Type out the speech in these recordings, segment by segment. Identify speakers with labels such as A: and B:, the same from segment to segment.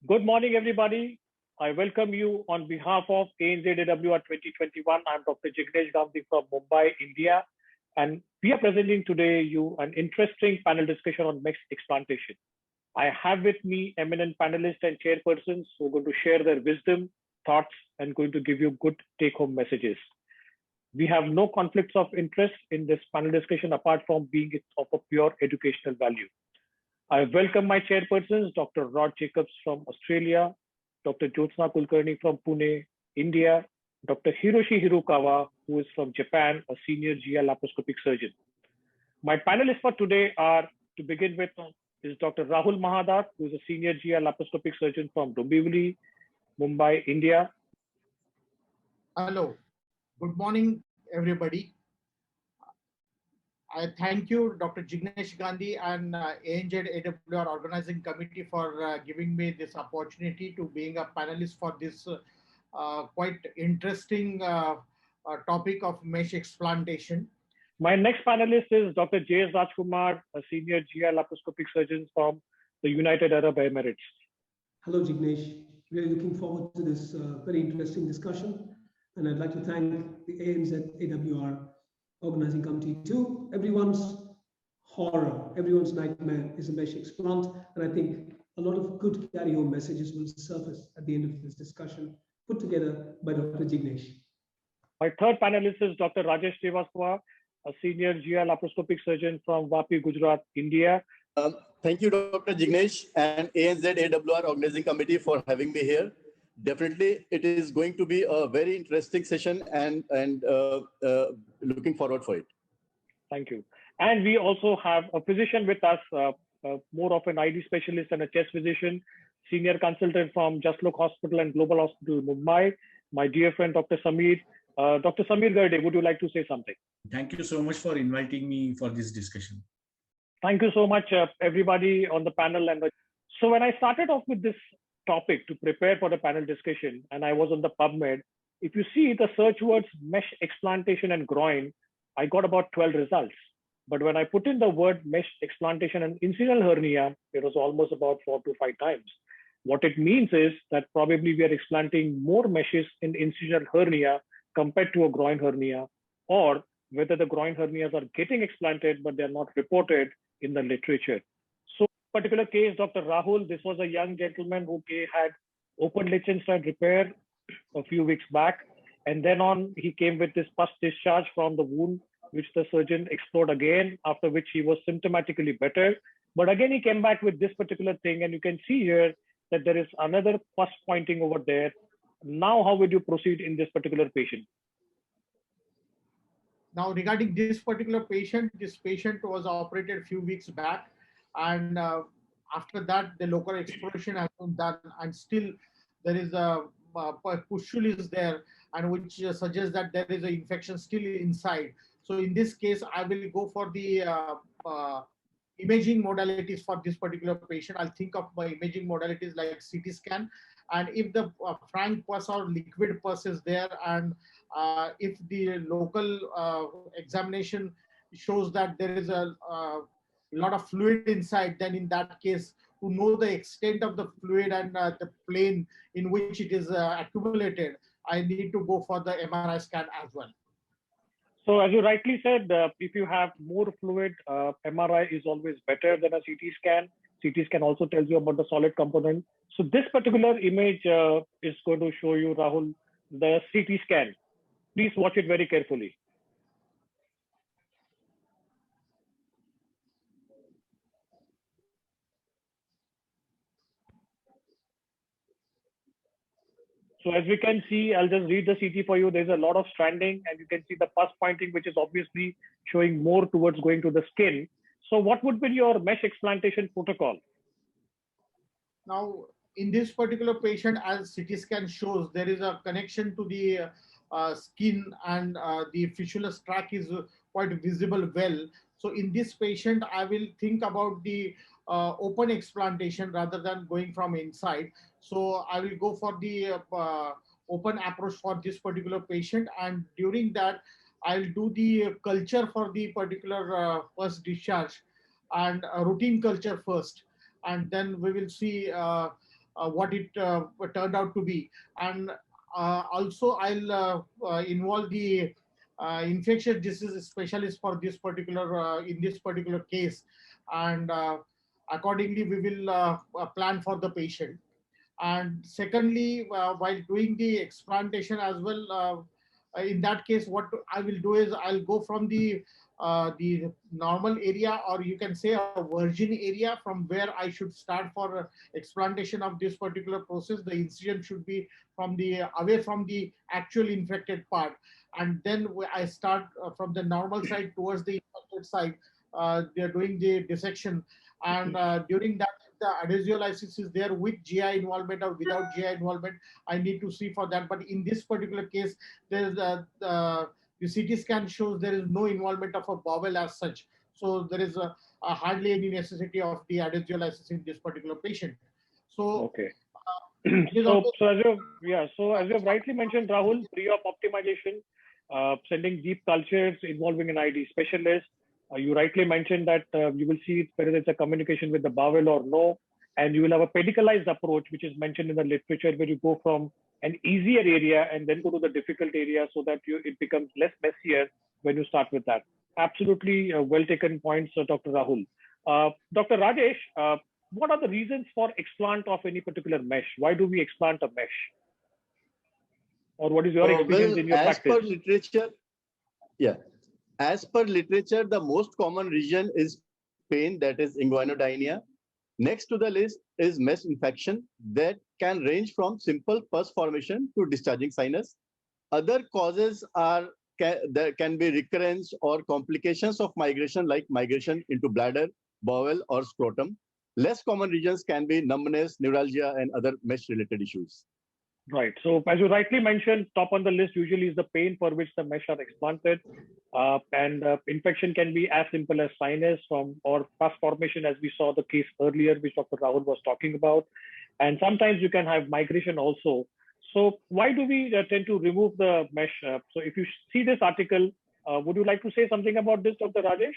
A: Good morning, everybody. I welcome you on behalf of ANZAWR 2021. I'm Dr. Jignesh Gandhi from Mumbai, India, and we are presenting today you an interesting panel discussion on mesh explantation. I have with me eminent panelists and chairpersons who are going to share their wisdom, thoughts, and going to give you good take-home messages. We have no conflicts of interest in this panel discussion apart from being of a pure educational value. I welcome my chairpersons, Dr. Rod Jacobs from Australia, Dr. Jyotsna Kulkarni from Pune, India, Dr. Hiroshi Hirokawa, who is from Japan, a senior GI laparoscopic surgeon. My panelists for today are, to begin with, is Dr. Rahul Mahadat, who is a senior GI laparoscopic surgeon from Dombivli, Mumbai, India.
B: Hello, good morning, everybody. I thank you, Dr. Jignesh Gandhi and ANZAWR Organizing Committee for giving me this opportunity to being a panelist for this quite interesting topic of mesh explantation.
A: My next panelist is Dr. J.S. Rajkumar, a senior GI laparoscopic surgeon from the United Arab Emirates.
C: Hello, Jignesh. Really looking forward to this very interesting discussion. And I'd like to thank the ANZAWR Organizing Committee too. Everyone's horror, everyone's nightmare is a mesh explant. And I think a lot of good carry-home messages will surface at the end of this discussion, put together by Dr. Jignesh.
A: My third panelist is Dr. Rajesh Srivastava, a senior GI laparoscopic surgeon from Vapi, Gujarat, India.
D: Thank you, Dr. Jignesh and ANZAWR Organizing Committee for having me here. Definitely, it is going to be a very interesting session and looking forward for it.
A: Thank you. And we also have a physician with us, more of an ID specialist and a chest physician, senior consultant from Jaslok Hospital and Global Hospital, Mumbai, my dear friend, Dr. Samir. Dr. Samir Garde, would you like to say something?
E: Thank you so much for inviting me for this discussion.
A: Thank you so much, everybody on the panel. So when I started off with this topic to prepare for the panel discussion, and I was on the PubMed, if you see the search words mesh explantation and groin, I got about 12 results. But when I put in the word mesh explantation and incisional hernia, it was almost about 4 to 5 times. What it means is that probably we are explanting more meshes in incisional hernia compared to a groin hernia, or whether the groin hernias are getting explanted, but they're not reported in the literature. So particular case, Dr. Rahul, this was a young gentleman who had open Liechtenstein repair a few weeks back. And then on, he came with this pus discharge from the wound, which the surgeon explored again, after which he was symptomatically better. But again, he came back with this particular thing. And you can see here that there is another pus pointing over there. Now, how would you proceed in this particular patient?
B: Now, regarding this particular patient, this patient was operated a few weeks back. And after that, the local exploration has been done. And still, there is a pustule is there, and which suggests that there is an infection still inside. So in this case, I will go for the imaging modalities for this particular patient. I'll think of my imaging modalities like CT scan. And if the frank pus or liquid pus is there, and if the local examination shows that there is a lot of fluid inside, then in that case, to know the extent of the fluid and the plane in which it is accumulated, I need to go for the MRI scan as well.
A: So as you rightly said, if you have more fluid, MRI is always better than a CT scan. CT scan also tells you about the solid component. So this particular image is going to show you, Rahul, the CT scan. Please watch it very carefully. So as we can see, I'll just read the CT for you. There's a lot of stranding, and you can see the pus pointing, which is obviously showing more towards going to the skin. So what would be your mesh explantation protocol?
B: Now, in this particular patient, as CT scan shows, there is a connection to the skin, and the fistulous tract is quite visible well. So in this patient, I will think about the open explantation rather than going from inside. So I will go for the open approach for this particular patient. And during that, I'll do the culture for the particular first discharge, and a routine culture first. And then we will see what it turned out to be. And also I'll involve the infectious disease specialist for this particular in this particular case, and accordingly we will plan for the patient. And secondly, while doing the explantation as well, in that case, what I will do is I'll go from the normal area, or you can say a virgin area, from where I should start for explantation of this particular process. The incision should be from the away from the actual infected part, and then I start from the normal side towards the infected side. They're doing the dissection, and during that, the adhesiolysis is there with GI involvement or without GI involvement, I need to see for that. But in this particular case, there is the CT scan shows there is no involvement of a bowel as such. So there is hardly any necessity of the adhesiolysis in this particular patient. So
A: okay. So as you have rightly mentioned, Rahul, pre-op optimization, sending deep cultures involving an ID specialist. You rightly mentioned that you will see whether it's a communication with the bowel or no, and you will have a pedicalized approach, which is mentioned in the literature, where you go from an easier area and then go to the difficult area, so that it becomes less messier when you start with that. Absolutely well taken points, Dr. Rahul. Dr. Rajesh, what are the reasons for explant of any particular mesh? Why do we explant a mesh? Or what is your experience in your practice?
D: As per literature, as per literature, the most common region is pain, that is inguinodynia. Next to the list is mesh infection that can range from simple pus formation to discharging sinus. Other causes are there can be recurrence or complications of migration, like migration into bladder, bowel, or scrotum. Less common regions can be numbness, neuralgia, and other mesh-related issues.
A: Right. So as you rightly mentioned, top on the list usually is the pain for which the mesh are explanted. Infection can be as simple as sinus or pus formation, as we saw the case earlier, which Dr. Rahul was talking about. And sometimes you can have migration also. So why do we tend to remove the mesh? So if you see this article, would you like to say something about this, Dr. Rajesh?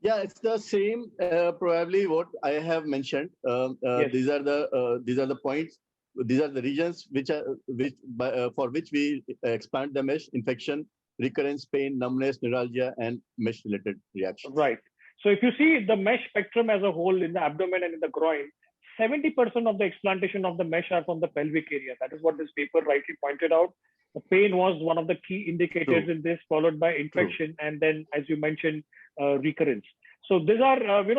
D: Yeah, it's the same, probably what I have mentioned.
A: Yes.
D: These are the points. These are the regions for which we explant the mesh: infection, recurrence, pain, numbness, neuralgia, and mesh-related reactions.
A: Right. So if you see the mesh spectrum as a whole in the abdomen and in the groin, 70% of the explantation of the mesh are from the pelvic area. That is what this paper rightly pointed out. The pain was one of the key indicators in this, followed by infection, and then, as you mentioned, recurrence. So these are,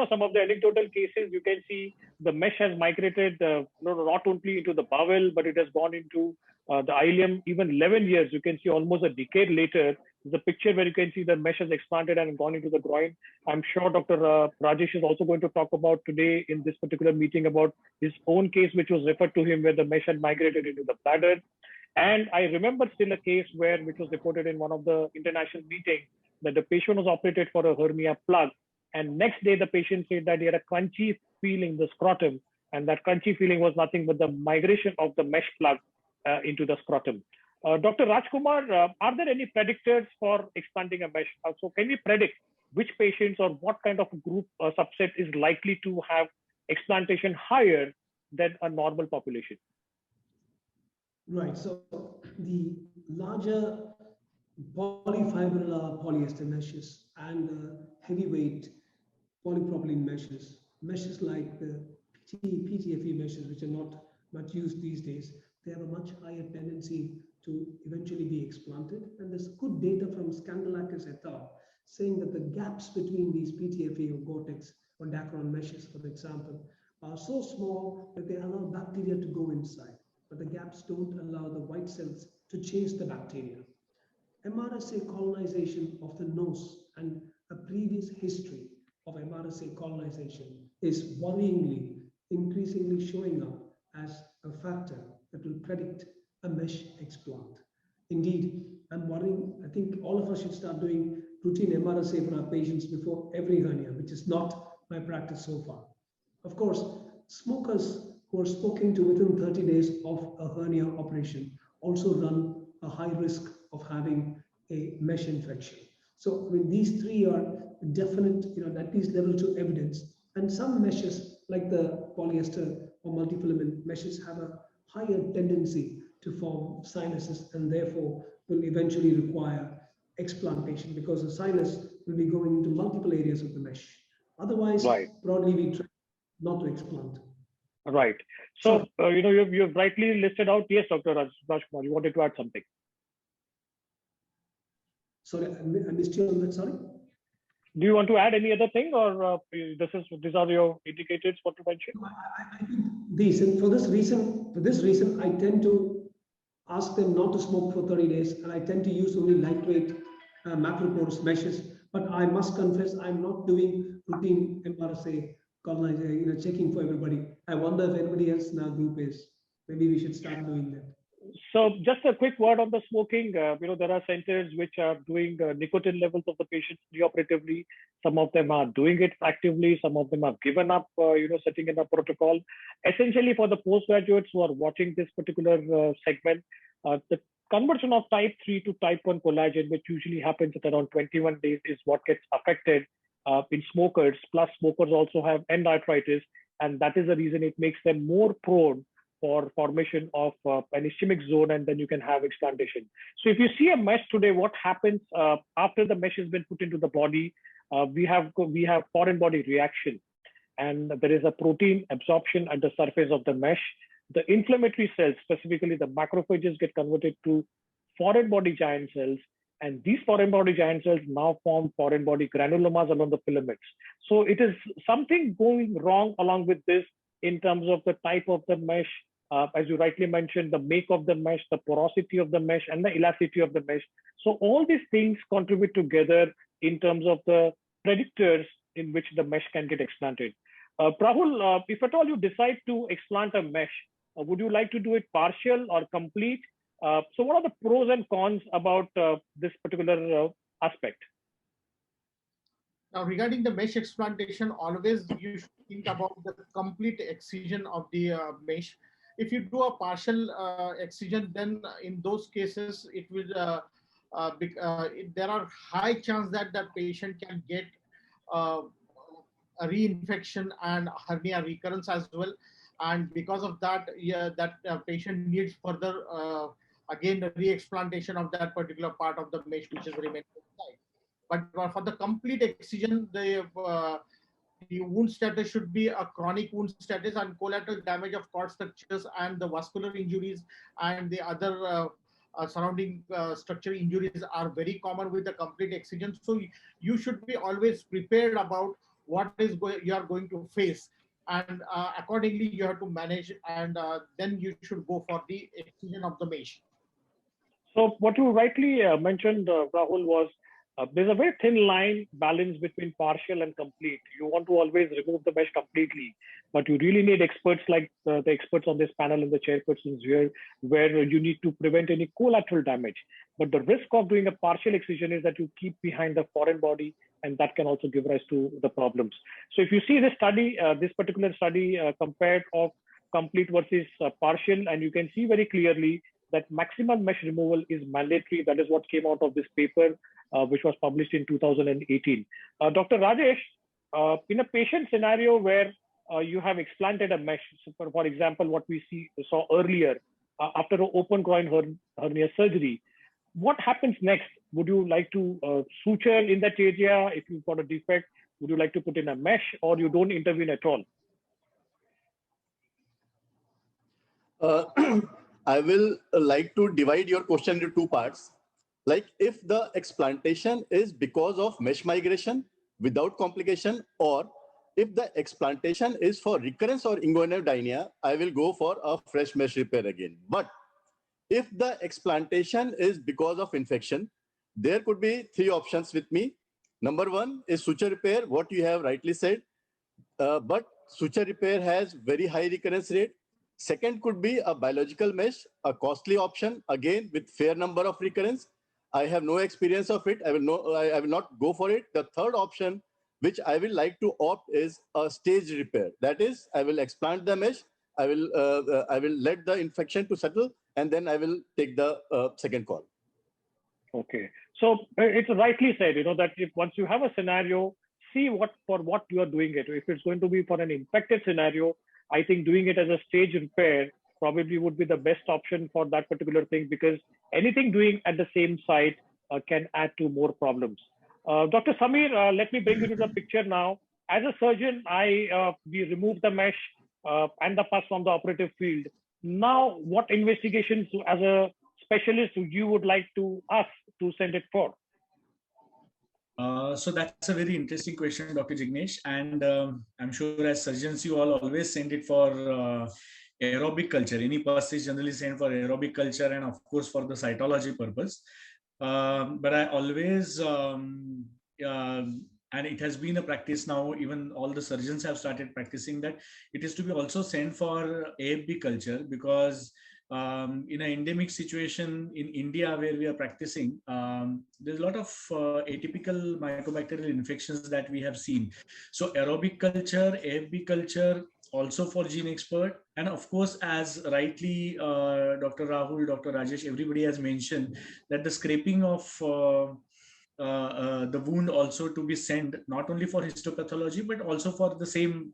A: some of the anecdotal cases. You can see the mesh has migrated not only into the bowel, but it has gone into the ileum. Even 11 years, you can see almost a decade later, there's a picture where you can see the mesh has expanded and gone into the groin. I'm sure Dr. Rajesh is also going to talk about today in this particular meeting about his own case, which was referred to him, where the mesh had migrated into the bladder. And I remember still a case which was reported in one of the international meetings, that the patient was operated for a hernia plug. And next day, the patient said that he had a crunchy feeling in the scrotum. And that crunchy feeling was nothing but the migration of the mesh plug into the scrotum. Dr. Rajkumar, are there any predictors for explanting a mesh? So can we predict which patients or what kind of group subset is likely to have explantation higher than a normal population?
C: Right. So the larger polyfibrillar polyester meshes and heavyweight polypropylene meshes like the PTFE meshes, which are not much used these days, they have a much higher tendency to eventually be explanted. And there's good data from Skandalakis et al. Saying that the gaps between these PTFE or Gore-Tex or Dacron meshes, for example, are so small that they allow bacteria to go inside, but the gaps don't allow the white cells to chase the bacteria. MRSA colonization of the nose and a previous history of MRSA colonization is worryingly, increasingly showing up as a factor that will predict a mesh explant. Indeed, I'm worrying. I think all of us should start doing routine MRSA for our patients before every hernia, which is not my practice so far. Of course, smokers who are smoking to within 30 days of a hernia operation also run a high risk of having a mesh infection. So, I mean, these three are definite, at least level 2 evidence. And some meshes, like the polyester or multifilament meshes have a higher tendency to form sinuses and therefore will eventually require explantation because the sinus will be going into multiple areas of the mesh. Otherwise,
A: Right.
C: broadly, we try not to explant.
A: Right. So, you've rightly listed out. Yes, Dr. Rajkumar, you wanted to add something.
C: Sorry, I missed you on that, sorry.
A: Do you want to add any other thing, or these are your indicators what to mention?
C: I think these, and for this reason, I tend to ask them not to smoke for 30 days, and I tend to use only lightweight macroporous meshes. But I must confess, I'm not doing routine MRSA colonization, checking for everybody. I wonder if anybody else in our group is. Maybe we should start doing that.
A: So just a quick word on the smoking. There are centers which are doing nicotine levels of the patients preoperatively. Some of them are doing it actively. Some of them have given up, setting in a protocol. Essentially, for the postgraduates who are watching this particular segment, the conversion of type 3 to type 1 collagen, which usually happens at around 21 days, is what gets affected in smokers. Plus, smokers also have end arthritis, and that is the reason it makes them more prone for formation of an ischemic zone, and then you can have explantation. So if you see a mesh today, what happens after the mesh has been put into the body, we have foreign body reaction, and there is a protein absorption at the surface of the mesh. The inflammatory cells, specifically the macrophages, get converted to foreign body giant cells, and these foreign body giant cells now form foreign body granulomas along the filaments. So it is something going wrong along with this in terms of the type of the mesh. As you rightly mentioned, the make of the mesh, the porosity of the mesh, and the elasticity of the mesh. So all these things contribute together in terms of the predictors in which the mesh can get explanted. Prahul, if at all you decide to explant a mesh, would you like to do it partial or complete? So what are the pros and cons about this particular aspect?
B: Now, regarding the mesh explantation, always you should think about the complete excision of the mesh. If you do a partial excision, then in those cases, it will there are high chance that the patient can get a reinfection and hernia recurrence as well. And because of that, that patient needs further again the re-explantation of that particular part of the mesh which is remaining inside. But for the complete excision, the wound status should be a chronic wound status, and collateral damage of cord structures and the vascular injuries and the other surrounding structure injuries are very common with the complete excision. So you should be always prepared about what is you are going to face, and accordingly you have to manage, and then you should go for the excision of the mesh.
A: So what you rightly mentioned, Rahul, was there's a very thin line balance between partial and complete. You want to always remove the mesh completely, but you really need experts like the experts on this panel and the chairpersons here, where you need to prevent any collateral damage. But the risk of doing a partial excision is that you keep behind the foreign body, and that can also give rise to the problems. So if you see this study, this particular study compared of complete versus partial, and you can see very clearly that maximum mesh removal is mandatory. That is what came out of this paper, which was published in 2018. Dr. Rajesh, in a patient scenario where you have explanted a mesh, so for example, what we saw earlier, after an open groin hernia surgery, what happens next? Would you like to suture in that area? If you've got a defect, would you like to put in a mesh, or you don't intervene at all?
D: I will like to divide your question into two parts. Like if the explantation is because of mesh migration without complication, or if the explantation is for recurrence or inguinal, I will go for a fresh mesh repair again. But if the explantation is because of infection, there could be three options with me. Number one is suture repair, what you have rightly said, but suture repair has very high recurrence rate. Second could be a biological mesh, a costly option, again with fair number of recurrence. I have no experience of it. I will not go for it. The third option, which I will like to opt, is a staged repair. That is, I will explant the mesh. I will let the infection to settle, and then I will take the second call.
A: Okay, so it's rightly said, that if once you have a scenario, see for what you are doing it. If it's going to be for an infected scenario, I think doing it as a stage repair probably would be the best option for that particular thing, because anything doing at the same site can add to more problems. Dr. Samir, let me bring you to the picture now. As a surgeon, we remove the mesh and the pus from the operative field. Now, what investigations as a specialist you would like to us to send it for?
E: So that's a very interesting question, Dr. Jignesh. And I'm sure as surgeons, you all always send it for aerobic culture. Any pus is generally sent for aerobic culture and of course for the cytology purpose. But I always, and it has been a practice now, even all the surgeons have started practicing that it is to be also sent for AFB culture, because in an endemic situation in India where we are practicing, there's a lot of atypical mycobacterial infections that we have seen. So aerobic culture, AFB culture, also for gene expert, and of course, as rightly Dr. Rahul, Dr. Rajesh, everybody has mentioned that the scraping of the wound also to be sent not only for histopathology but also for the same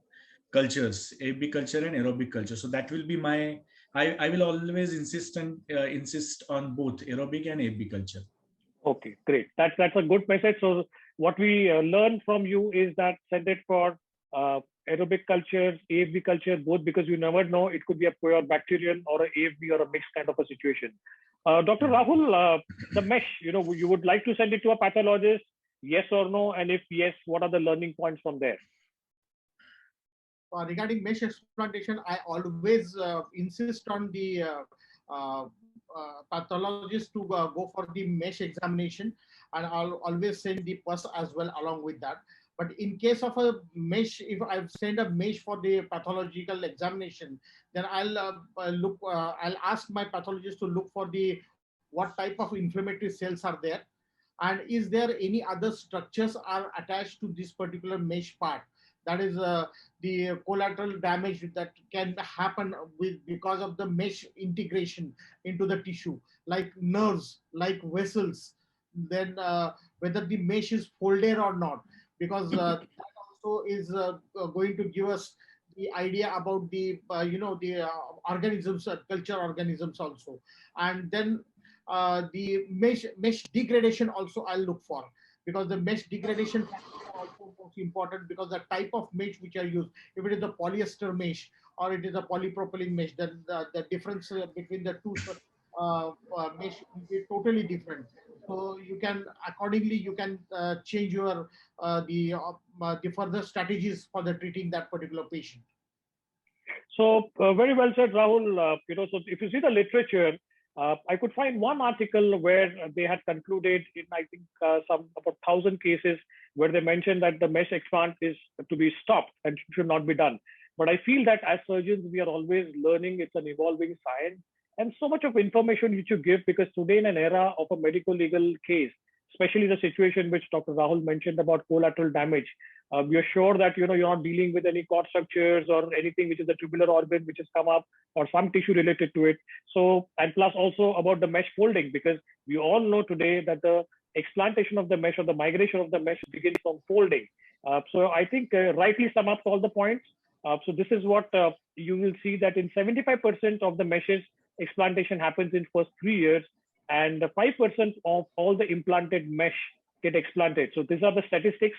E: cultures, AFB culture and aerobic culture. So that will be my. I will always insist on both aerobic and AFB culture.
A: Okay, great. That's a good message. So what we learn from you is that send it for aerobic culture, AFB culture, both, because you never know, it could be a pure bacterial or a AFB or a mixed kind of a situation. Dr. Rahul, the mesh, you would like to send it to a pathologist, yes or no? And if yes, what are the learning points from there?
B: Regarding mesh explantation, I always insist on the pathologist to go for the mesh examination, and I'll always send the pus as well along with that. But in case of a mesh, if I send a mesh for the pathological examination, then I'll ask my pathologist to look for the what type of inflammatory cells are there, and is there any other structures are attached to this particular mesh part. That is the collateral damage that can happen because of the mesh integration into the tissue, like nerves, like vessels, then whether the mesh is folded or not, because that also is going to give us the idea about the organisms, culture organisms also. And then the mesh degradation also I'll look for, because the mesh degradation are also most important, because the type of mesh which are used, if it is a polyester mesh or it is a polypropylene mesh, then the difference between the two mesh will be totally different. So you can accordingly you can change your the further strategies for the treating that particular patient.
A: So very well said, Rahul. So if you see the literature, I could find one article where they had concluded in, I think, some about 1,000 cases where they mentioned that the mesh explant is to be stopped and should not be done. But I feel that as surgeons, we are always learning. It's an evolving science, and so much of information which you give, because today in an era of a medical legal case, especially the situation which Dr. Rahul mentioned about collateral damage, we are sure that you're not dealing with any cord structures or anything which is a tubular organ which has come up or some tissue related to it. So, and plus also about the mesh folding, because we all know today that the explantation of the mesh or the migration of the mesh begins from folding. So I think rightly sum up all the points. So this is what you will see, that in 75% of the meshes, explantation happens in first 3 years, and 5% of all the implanted mesh get explanted. So these are the statistics.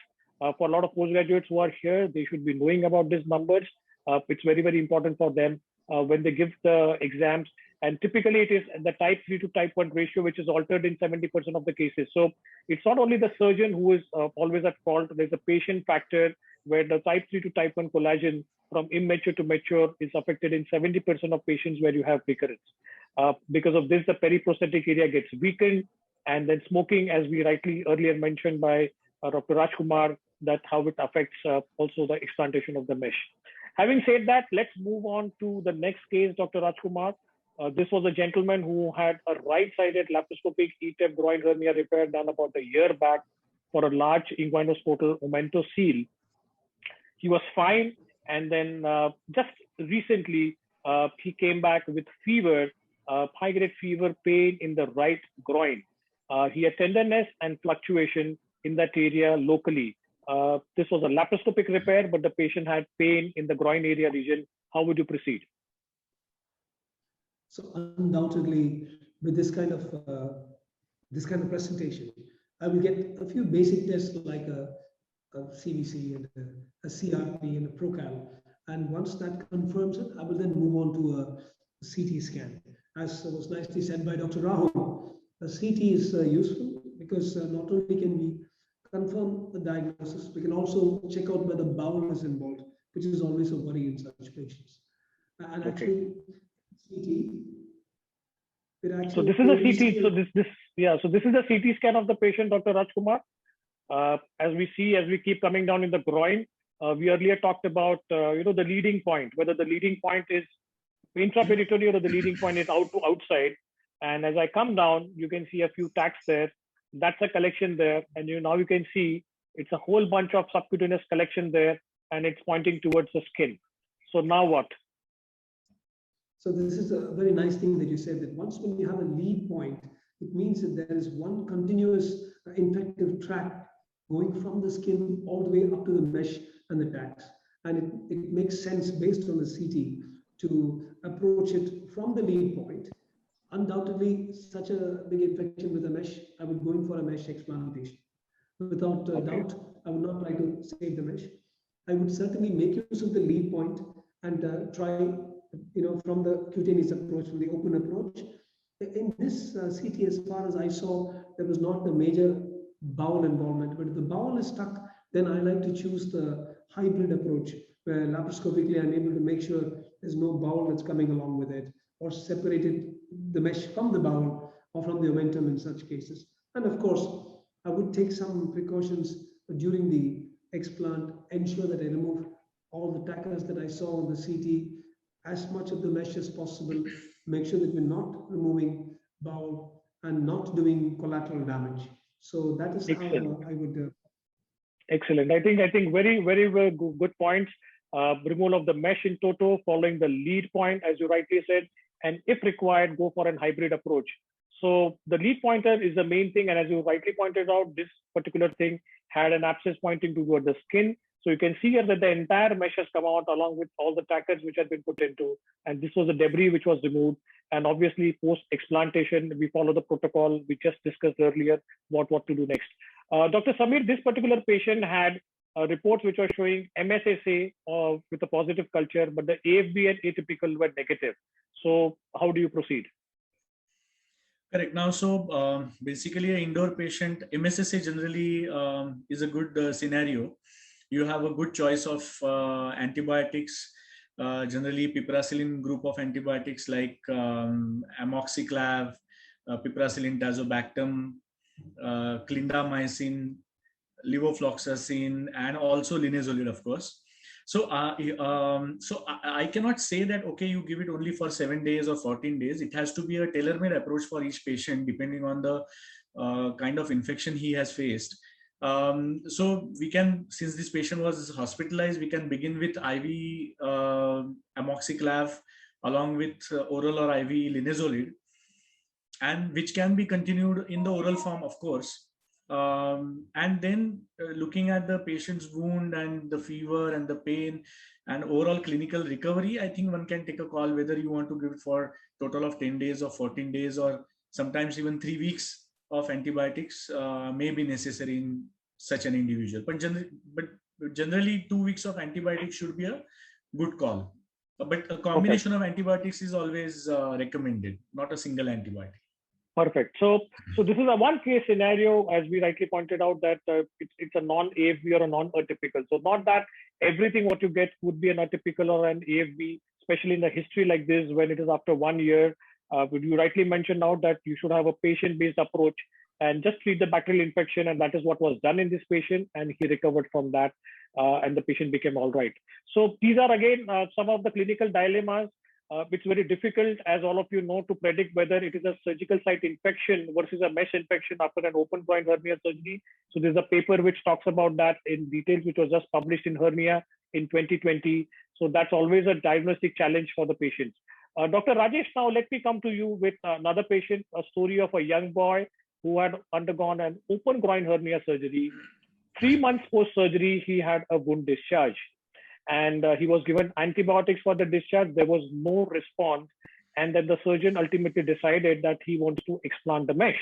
A: For a lot of postgraduates who are here, they should be knowing about these numbers. It's very, very important for them when they give the exams. And typically it is the type 3 to type 1 ratio, which is altered in 70% of the cases. So it's not only the surgeon who is always at fault. There's a patient factor where the type 3 to type 1 collagen from immature to mature is affected in 70% of patients where you have recurrence. Because of this, the periprosthetic area gets weakened, and then smoking, as we rightly earlier mentioned by Dr. Rajkumar, that how it affects also the explantation of the mesh. Having said that, let's move on to the next case, Dr. Rajkumar. This was a gentleman who had a right-sided laparoscopic E-tip groin hernia repair done about a year back for a large inguinal omentocele. He was fine, and then just recently he came back with fever, high-grade fever, pain in the right groin. He had tenderness and fluctuation in that area locally. This was a laparoscopic repair, but the patient had pain in the groin area region how would you proceed?
C: So undoubtedly, with this kind of presentation, I will get a few basic tests like a CVC and a CRP and a ProCal. And once that confirms it, I will then move on to a CT scan. As was nicely said by Dr. Rahul, a CT is useful because not only can we confirm the diagnosis, we can also check out whether bowel is involved, which is always a worry in such patients. And actually, CT.
A: So this is a CT. So this is a CT scan of the patient, Dr. Rajkumar. As we keep coming down in the groin, we earlier talked about the leading point, whether the leading point is intraperitoneal or the leading point is outside. And as I come down, you can see a few tags there. That's a collection there, and now you can see it's a whole bunch of subcutaneous collection there, and it's pointing towards the skin. So now what?
C: So this is a very nice thing that you said, that once when you have a lead point, it means that there is one continuous infective tract going from the skin all the way up to the mesh and the tags. And it makes sense based on the CT to approach it from the lead point. Undoubtedly, such a big infection with a mesh, I would go in for a mesh explantation. Without doubt, I would not try to save the mesh. I would certainly make use of the lead point and try from the cutaneous approach, from the open approach. In this CT, as far as I saw, there was not the major bowel involvement, but if the bowel is stuck, then I like to choose the hybrid approach, where laparoscopically I'm able to make sure there's no bowel that's coming along with it, or separated the mesh from the bowel or from the omentum in such cases. And of course, I would take some precautions during the explant, ensure that I remove all the tackers that I saw on the CT, as much of the mesh as possible, make sure that we're not removing bowel and not doing collateral damage. So that is how I would.
A: Excellent. I think very, very good points. Removal of the mesh in toto, following the lead point, as you rightly said, and if required, go for a hybrid approach. So the lead pointer is the main thing, and as you rightly pointed out, this particular thing had an abscess pointing toward the skin. So you can see here that the entire mesh has come out along with all the tackers which had been put into, and this was the debris which was removed. And obviously post-explantation, we follow the protocol we just discussed earlier, what to do next. Dr. Samir, this particular patient had reports which were showing MSSA with a positive culture, but the AFB and atypical were negative. So how do you proceed?
E: Correct. Now, so basically, an indoor patient, MSSA generally is a good scenario. You have a good choice of antibiotics, generally piperacillin group of antibiotics like amoxiclav, piperacillin tazobactam, clindamycin, levofloxacin, and also linezolid, of course. So, I cannot say that, okay, you give it only for 7 days or 14 days. It has to be a tailor-made approach for each patient, depending on the kind of infection he has faced. So we can, since this patient was hospitalized, we can begin with IV amoxiclav along with oral or IV linezolid, and which can be continued in the oral form, of course. And then looking at the patient's wound and the fever and the pain and overall clinical recovery, I think one can take a call whether you want to give it for total of 10 days or 14 days or sometimes even 3 weeks of antibiotics may be necessary in such an individual. But generally 2 weeks of antibiotics should be a good call. But a combination of antibiotics is always recommended, not a single antibiotic.
A: Perfect. So this is a one case scenario, as we rightly pointed out, that it's a non-AFB or a non-atypical. So not that everything what you get would be an atypical or an AFB, especially in a history like this, when it is after 1 year. You rightly mentioned now that you should have a patient-based approach and just treat the bacterial infection, and that is what was done in this patient, and he recovered from that, and the patient became all right. So these are again some of the clinical dilemmas. It's very difficult, as all of you know, to predict whether it is a surgical site infection versus a mesh infection after an open groin hernia surgery. So there's a paper which talks about that in details, which was just published in Hernia in 2020. So that's always a diagnostic challenge for the patients. Dr. Rajesh, now let me come to you with another patient, a story of a young boy who had undergone an open groin hernia surgery. 3 months post-surgery, he had a wound discharge. and he was given antibiotics for the discharge. There was no response, and then the surgeon ultimately decided that he wants to explant the mesh.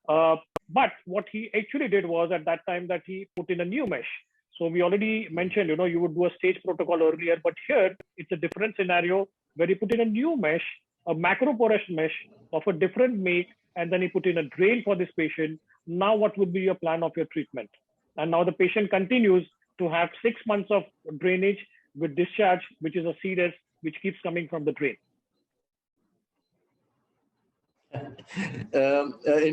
A: But what he actually did was at that time that he put in a new mesh. So we already mentioned, you would do a stage protocol earlier, but here it's a different scenario where he put in a new mesh, a macroporous mesh of a different make, and then he put in a drain for this patient. Now, what would be your plan of your treatment? And now the patient continues to have 6 months of drainage with discharge, which is a CS, which keeps coming from the drain.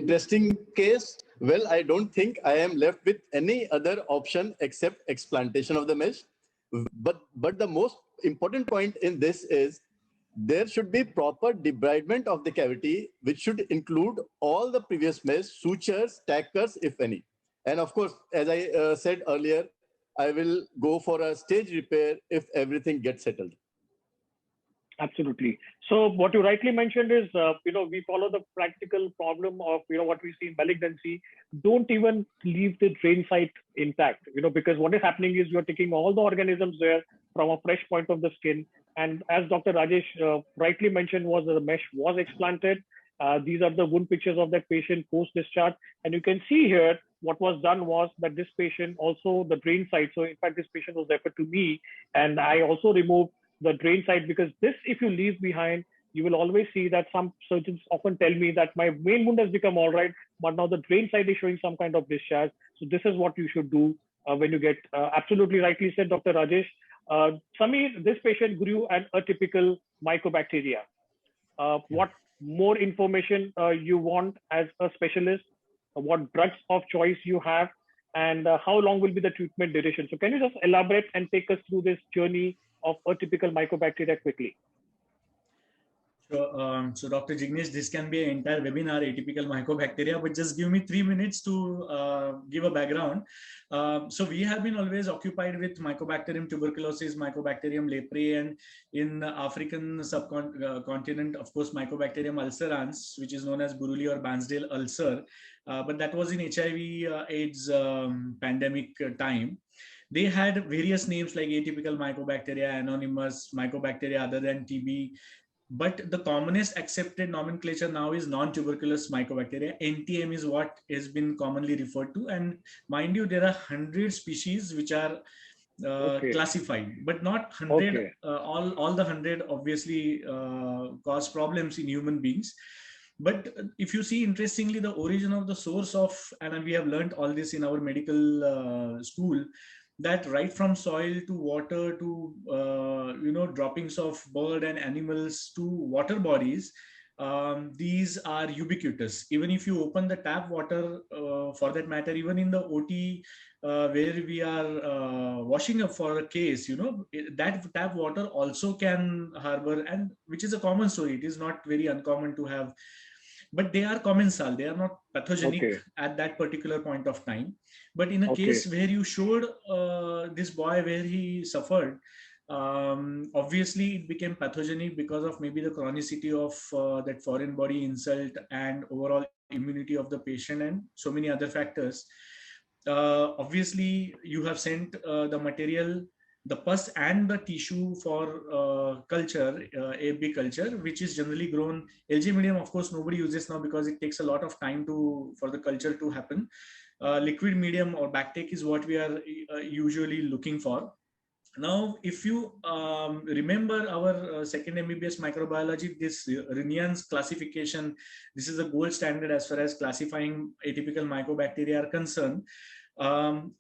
D: Interesting case. Well, I don't think I am left with any other option except explantation of the mesh. But the most important point in this is there should be proper debridement of the cavity, which should include all the previous mesh, sutures, tackers, if any. And of course, as I said earlier, I will go for a stage repair if everything gets settled.
A: Absolutely. So what you rightly mentioned is, we follow the practical problem of, what we see in malignancy. Don't even leave the drain site intact, because what is happening is you're taking all the organisms there from a fresh point of the skin. And as Dr. Rajesh rightly mentioned, was the mesh was explanted. These are the wound pictures of that patient post-discharge. And you can see here, what was done was that this patient also the drain site. So in fact, this patient was referred to me, and I also removed the drain site, because this, if you leave behind, you will always see that some surgeons often tell me that my main wound has become all right, but now the drain site is showing some kind of discharge. So this is what you should do when you get, absolutely rightly said, Dr. Rajesh. Sameer, this patient grew an atypical mycobacteria. What more information you want as a specialist, what drugs of choice you have, and how long will be the treatment duration? So can you just elaborate and take us through this journey of atypical mycobacteria quickly?
E: So Dr. Jignesh, this can be an entire webinar, atypical mycobacteria, but just give me 3 minutes to give a background. So we have been always occupied with Mycobacterium tuberculosis, Mycobacterium leprae, and in the African subcontinent, of course, Mycobacterium ulcerans, which is known as Buruli or Bansdale ulcer. But that was in HIV AIDS pandemic time. They had various names like atypical mycobacteria, anonymous mycobacteria other than TB. But the commonest accepted nomenclature now is non-tuberculous mycobacteria. NTM is what has been commonly referred to. And mind you, there are 100 species which are classified, but not 100.
A: Okay.
E: All the 100 obviously cause problems in human beings. But if you see, interestingly, the origin of the source of, and we have learned all this in our medical school, that right from soil to water to droppings of bird and animals to water bodies, these are ubiquitous. Even if you open the tap water, for that matter, even in the OT where we are washing up for a case, that tap water also can harbor, and which is a common story. It is not very uncommon to have, but they are commensal. They are not pathogenic at that particular point of time. But in a case where you showed this boy where he suffered, obviously it became pathogenic because of maybe the chronicity of that foreign body insult and overall immunity of the patient and so many other factors. Obviously, you have sent the material, the pus and the tissue for culture, AB culture, which is generally grown. LG medium, of course, nobody uses now because it takes a lot of time for the culture to happen. Liquid medium or backtake is what we are usually looking for. Now, if you remember our second MBBS microbiology, this Rinian's classification, this is a gold standard as far as classifying atypical mycobacteria are concerned.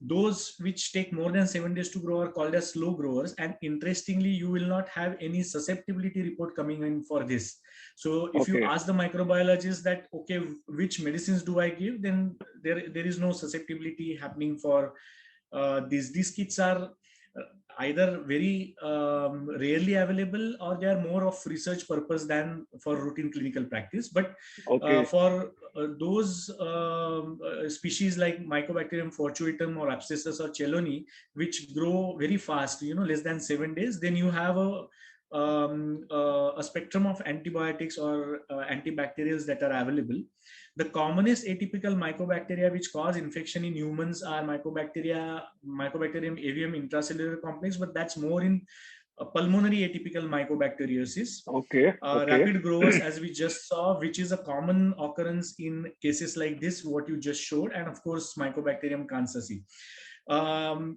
E: Those which take more than 7 days to grow are called as slow growers. And interestingly, you will not have any susceptibility report coming in for this. So if you ask the microbiologist that, okay, which medicines do I give, then there is no susceptibility happening for these. These kits are either very rarely available, or they are more of research purpose than for routine clinical practice. But for those species like Mycobacterium fortuitum or abscessus or cheloni, which grow very fast, less than 7 days, then you have a a spectrum of antibiotics or antibacterials that are available. The commonest atypical mycobacteria which cause infection in humans are Mycobacterium avium intracellular complex, but that's more in pulmonary atypical mycobacteriosis.
A: Okay.
E: Rapid growers, as we just saw, which is a common occurrence in cases like this, what you just showed, and of course, Mycobacterium kansasi.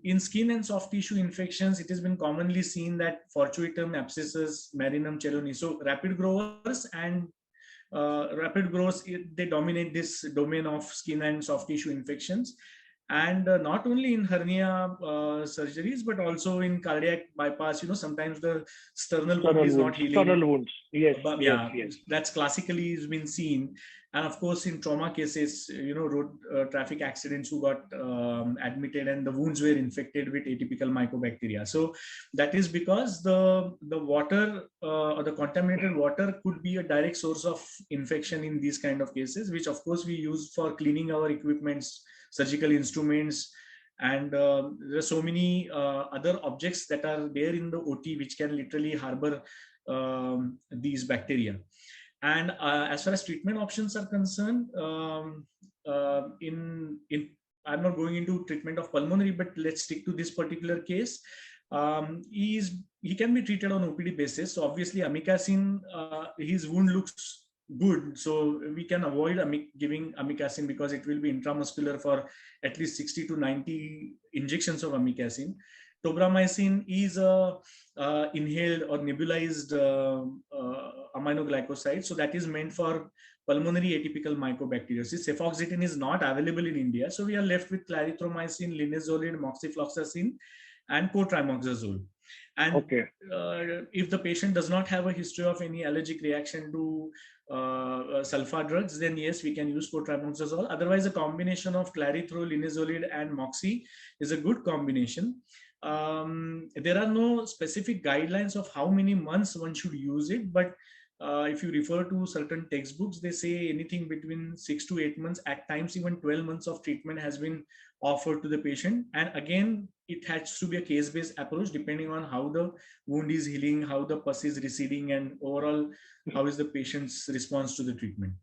E: In skin and soft tissue infections, it has been commonly seen that Fortuitum, Abscessus, Marinum, Cheloni. So rapid growers and rapid growth, they dominate this domain of skin and soft tissue infections. And not only in hernia surgeries, but also in cardiac bypass, sometimes the sternal wound is not healing.
A: Sternal wounds, yes.
E: But
A: yes.
E: That's classically has been seen. And of course, in trauma cases, road traffic accidents who got admitted and the wounds were infected with atypical mycobacteria. So that is because the water or the contaminated water could be a direct source of infection in these kind of cases, which of course we use for cleaning our equipments, surgical instruments, and there are so many other objects that are there in the OT which can literally harbor these bacteria. And as far as treatment options are concerned, I'm not going into treatment of pulmonary, but let's stick to this particular case. He can be treated on OPD basis. So obviously, amikacin, his wound looks good, so we can avoid giving amikacin because it will be intramuscular for at least 60 to 90 injections of amikacin. Tobramycin is a inhaled or nebulized aminoglycoside, so that is meant for pulmonary atypical mycobacteriosis. Cefoxitin is not available in India, so we are left with clarithromycin, linezolid, moxifloxacin, and cotrimoxazole. And if the patient does not have a history of any allergic reaction to sulfa drugs, then yes, we can use cotrimoxazole. Otherwise, a combination of clarithrol, linezolid, and moxi is a good combination. There are no specific guidelines of how many months one should use it, but if you refer to certain textbooks, they say anything between 6 to 8 months, at times even 12 months of treatment has been offered to the patient. And again, it has to be a case-based approach depending on how the wound is healing, how the pus is receding, and overall, how is the patient's response to the treatment.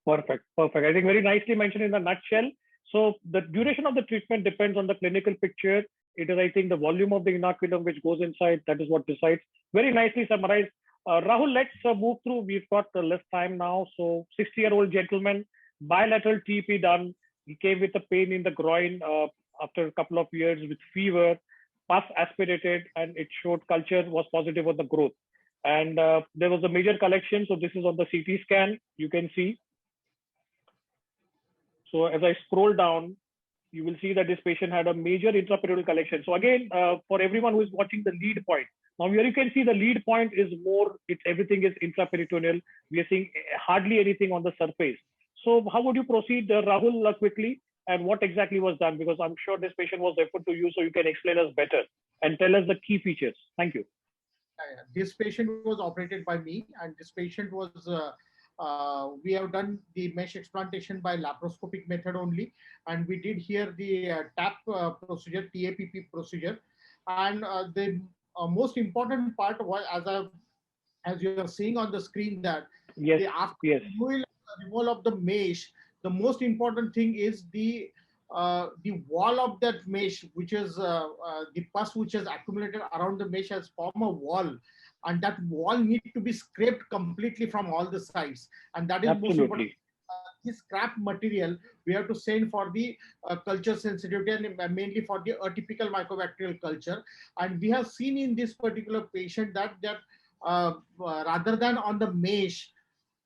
A: Perfect. I think very nicely mentioned in a nutshell. So the duration of the treatment depends on the clinical picture. It is, I think, the volume of the inoculum which goes inside, that is what decides. Very nicely summarized. Rahul, let's move through. We've got less time now. So 60-year-old gentleman, bilateral TP done. He came with a pain in the groin after a couple of years with fever, pus aspirated, and it showed culture was positive on the growth. And there was a major collection. So this is on the CT scan, you can see. So as I scroll down, you will see that this patient had a major intraperitoneal collection. So again, for everyone who is watching the lead point, now here you can see the lead point is more, everything is intraperitoneal. We are seeing hardly anything on the surface. So how would you proceed, Rahul, quickly, and what exactly was done? Because I'm sure this patient was referred to you, so you can explain us better and tell us the key features. Thank you.
B: This patient was operated by me, and this patient was, we have done the mesh explantation by laparoscopic method only, and we did here the TAP procedure, TAPP procedure. And the most important part was, as you are seeing on the screen, that after removal of the mesh, the most important thing is the wall of that mesh, which is the pus which has accumulated around the mesh has formed a wall, and that wall needs to be scraped completely from all the sides, and that is most important. This scrap material we have to send for the culture sensitivity and mainly for the atypical mycobacterial culture. And we have seen in this particular patient that rather than on the mesh,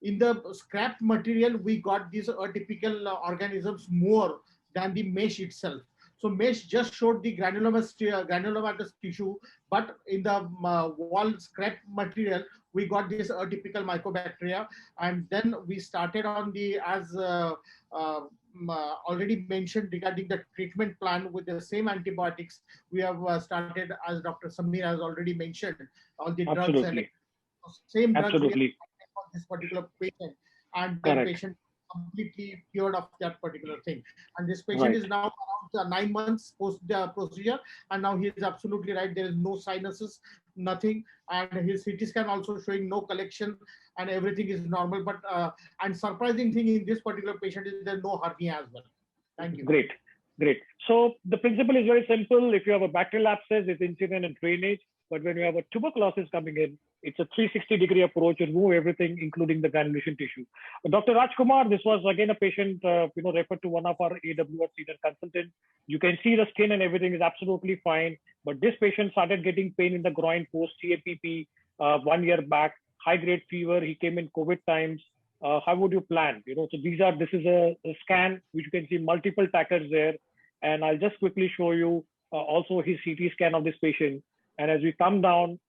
B: in the scrap material, we got these atypical organisms more than the mesh itself. So mesh just showed the granulomatous tissue, but in the wall scrap material, we got this atypical mycobacteria. And then we started on the, as already mentioned regarding the treatment plan with the same antibiotics, we have started, as Dr. Samir has already mentioned, all the drugs and same drugs for this particular patient, and the patient completely cured of that particular thing. And this patient is now around 9 months post the procedure, and now he is absolutely right. There is no sinuses, nothing, and his CT scan also showing no collection, and everything is normal. But and surprising thing in this particular patient is there no hernia as well. Thank you.
A: Great, great. So the principle is very simple. If you have a bacterial abscess, it's incident and drainage. But when you have a tuberculosis coming in, it's a 360-degree approach to remove everything, including the granulation tissue. Dr. Rajkumar, this was again a patient, referred to one of our AWR senior consultants. You can see the skin and everything is absolutely fine. But this patient started getting pain in the groin post CAPP 1 year back, high-grade fever. He came in COVID times. How would you plan? So this is a scan which you can see multiple tackers there, and I'll just quickly show you also his CT scan of this patient. And as we come down,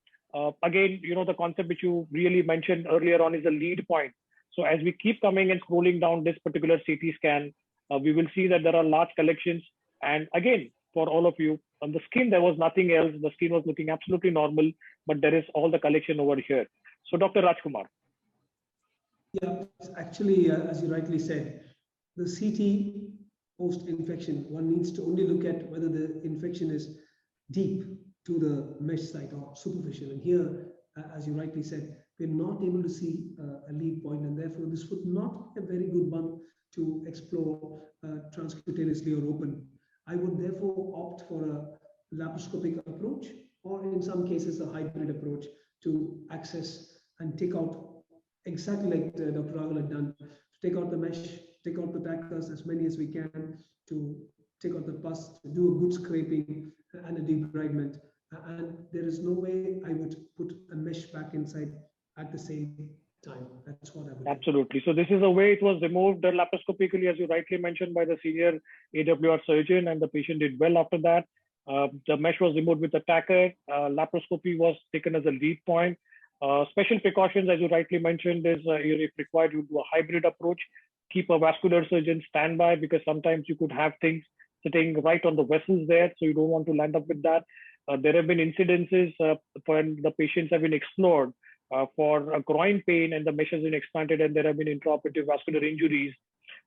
A: again, the concept which you really mentioned earlier on is a lead point. So as we keep coming and scrolling down this particular CT scan, we will see that there are large collections. And again, for all of you, on the skin there was nothing else. The skin was looking absolutely normal, but there is all the collection over here. So Dr. Rajkumar.
C: Yeah, actually, as you rightly said, the CT post-infection, one needs to only look at whether the infection is deep to the mesh site or superficial. And here, as you rightly said, we're not able to see a lead point, and therefore this would not be a very good one to explore transcutaneously or open. I would therefore opt for a laparoscopic approach, or in some cases a hybrid approach to access and take out, exactly like Dr. Rahul had done, to take out the mesh, take out the tackers, as many as we can, to take out the pus, to do a good scraping and a debridement. And there is no way I would put a mesh back inside at the same time. That's what I would
A: Absolutely. Do. So this is a way it was removed laparoscopically, as you rightly mentioned, by the senior AWR surgeon, and the patient did well after that. The mesh was removed with the tacker. Laparoscopy was taken as a lead point. Special precautions, as you rightly mentioned, is if required, you do a hybrid approach. Keep a vascular surgeon standby, because sometimes you could have things sitting right on the vessels there, so you don't want to land up with that. There have been incidences when the patients have been explored for a groin pain and the mesh has been expanded, and there have been intraoperative vascular injuries,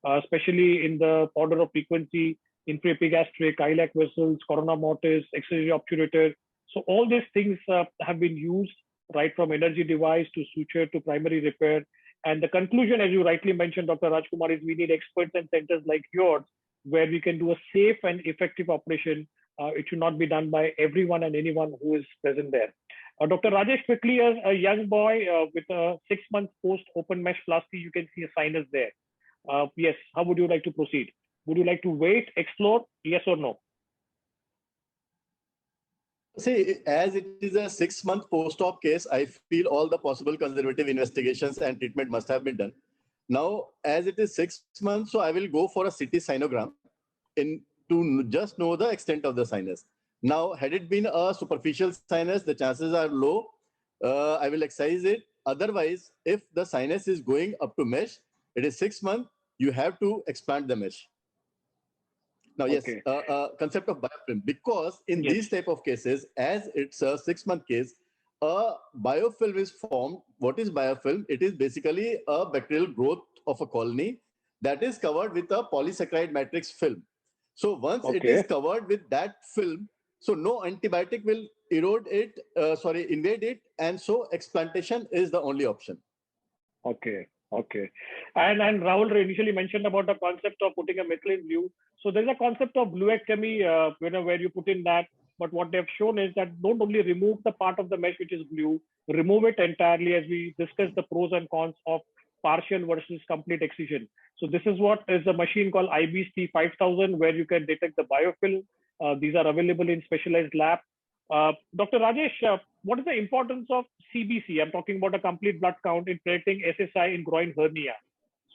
A: especially in the order of frequency, infraepigastric, iliac vessels, corona mortis, extraocular obturator. So all these things have been used, right from energy device to suture to primary repair. And the conclusion, as you rightly mentioned, Dr. Rajkumar, is we need experts and centers like yours, where we can do a safe and effective operation. It should not be done by everyone and anyone who is present there. Dr. Rajesh, quickly, as a young boy with a 6 month post-open mesh plasty, you can see a sinus there. Yes, how would you like to proceed? Would you like to wait, explore, yes or no?
D: See, as it is a 6 month post-op case, I feel all the possible conservative investigations and treatment must have been done. Now, as it is 6 months, so I will go for a CT sinogram to just know the extent of the sinus. Now, had it been a superficial sinus, the chances are low. I will excise it. Otherwise, if the sinus is going up to mesh, it is 6 months, you have to expand the mesh. Now, yes,
A: Okay.
D: Concept of biofilm, because in
A: Yes.
D: these type of cases, as it's a 6 month case, a biofilm is formed. What is biofilm? It is basically a bacterial growth of a colony that is covered with a polysaccharide matrix film. So once it is covered with that film, so no antibiotic will invade it, and so explantation is the only option.
A: Okay. And Rahul initially mentioned about the concept of putting a methylene blue. So there's a concept of bluectomy, where you put in that. But what they've shown is that don't only remove the part of the mesh which is blue, remove it entirely, as we discussed the pros and cons of partial versus complete excision. So this is what is a machine called IBC 5000, where you can detect the biofilm. These are available in specialized lab. Dr. Rajesh, what is the importance of CBC? I'm talking about a complete blood count in predicting SSI in groin hernia.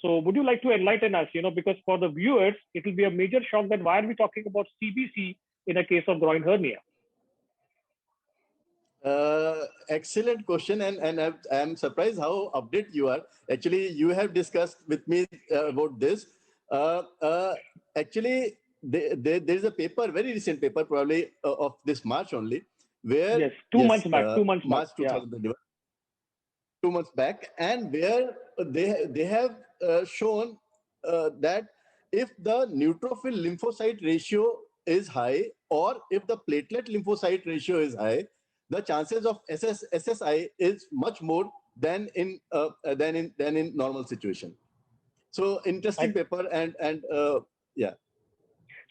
A: So would you like to enlighten us, because for the viewers, it will be a major shock that why are we talking about CBC in a case of groin hernia?
D: Excellent question, and I'm surprised how updated you are. Actually, you have discussed with me about this. Actually, there is a paper, very recent paper, probably of this March only, where
A: yes, 2 months back, 2 months
D: March
A: back,
D: 2021, 2 months back, and where they have shown that if the neutrophil lymphocyte ratio is high, or if the platelet lymphocyte ratio is high, the chances of SSI is much more than in normal situation. So interesting paper, and yeah.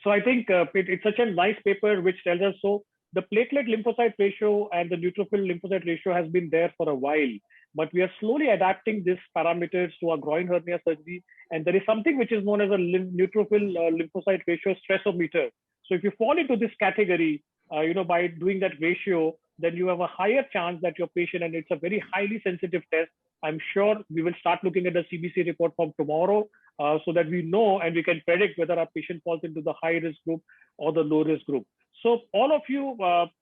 A: So I think it's such a nice paper which tells us, so the platelet lymphocyte ratio and the neutrophil lymphocyte ratio has been there for a while, but we are slowly adapting these parameters to our groin hernia surgery. And there is something which is known as a neutrophil lymphocyte ratio stressometer. So if you fall into this category, by doing that ratio, then you have a higher chance that your patient, and it's a very highly sensitive test. I'm sure we will start looking at the CBC report from tomorrow, so that we know and we can predict whether our patient falls into the high risk group or the low risk group. So all of you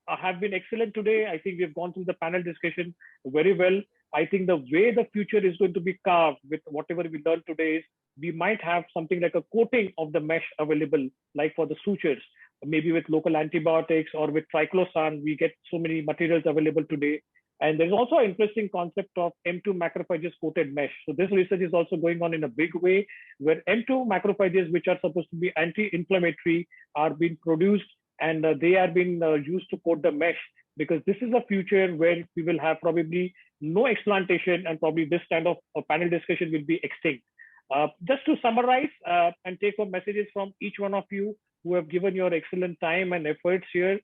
A: have been excellent today. I think we've gone through the panel discussion very well. I think the way the future is going to be carved with whatever we learned today is we might have something like a coating of the mesh available, like for the sutures, maybe with local antibiotics or with triclosan. We get so many materials available today. And there's also an interesting concept of M2 macrophages coated mesh. So this research is also going on in a big way, where M2 macrophages, which are supposed to be anti-inflammatory, are being produced, and they are being used to coat the mesh, because this is a future where we will have probably no explantation, and probably this kind of a panel discussion will be extinct. Just to summarize and take some messages from each one of you who have given your excellent time and efforts here.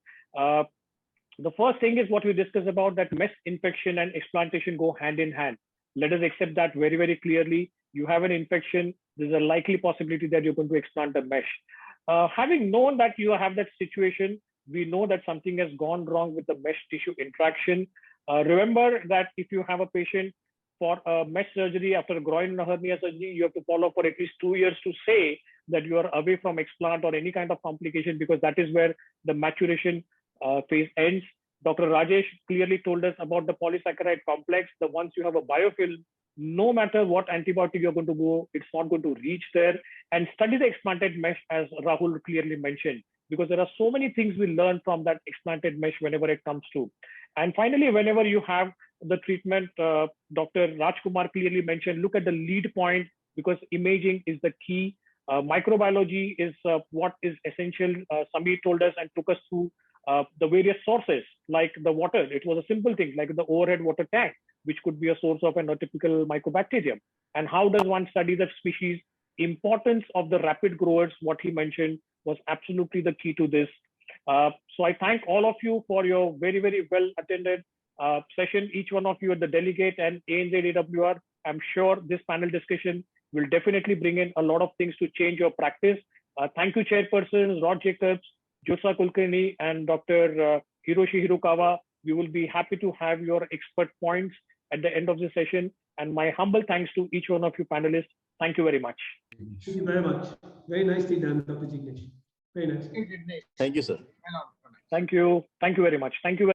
A: The first thing is what we discussed about, that mesh infection and explantation go hand in hand. Let us accept that very, very clearly. You have an infection, there's a likely possibility that you're going to explant the mesh. Having known that you have that situation, we know that something has gone wrong with the mesh tissue interaction. Remember that if you have a patient for a mesh surgery after a groin hernia surgery, you have to follow for at least 2 years to say that you are away from explant or any kind of complication, because that is where the maturation phase ends. Dr. Rajesh clearly told us about the polysaccharide complex. The once you have a biofilm, no matter what antibiotic you're going to go, it's not going to reach there. And study the explanted mesh, as Rahul clearly mentioned, because there are so many things we learn from that explanted mesh whenever it comes to. And finally, whenever you have the treatment, Dr. Rajkumar clearly mentioned, look at the lead point, because imaging is the key. Microbiology is what is essential. Samir told us and took us through the various sources, like the water. It was a simple thing, like the overhead water tank, which could be a source of an atypical mycobacterium. And how does one study that species? Importance of the rapid growers, what he mentioned, was absolutely the key to this. So I thank all of you for your very, very well attended session, each one of you at the delegate and ANZAWR. I'm sure this panel discussion will definitely bring in a lot of things to change your practice. Thank you, chairpersons, Rod Jacobs, Josa Kulkarni, and Dr. Hiroshi Hirokawa. We will be happy to have your expert points at the end of the session. And my humble thanks to each one of you panelists. Thank you very much.
C: Thank you very much. Very nicely done, Dr. Jignesh. Very nice.
D: Thank you, sir.
A: Thank you. Thank you very much. Thank you.